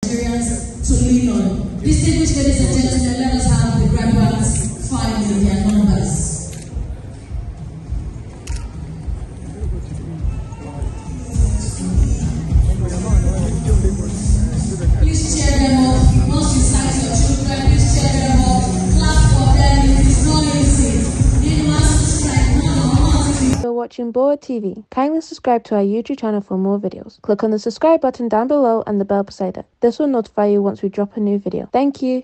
Nigerians to lean on. Distinguished ladies and gentlemen, let us have the graduates filing their numbers. Please cheer them up. Once you cite your children, please cheer them up. Clap for them. It is not easy. It must strike one. You're watching GboahTv. Kindly subscribe to our YouTube channel for more videos. Click on the subscribe button down below and the bell beside it. This will notify you once we drop a new video. Thank you.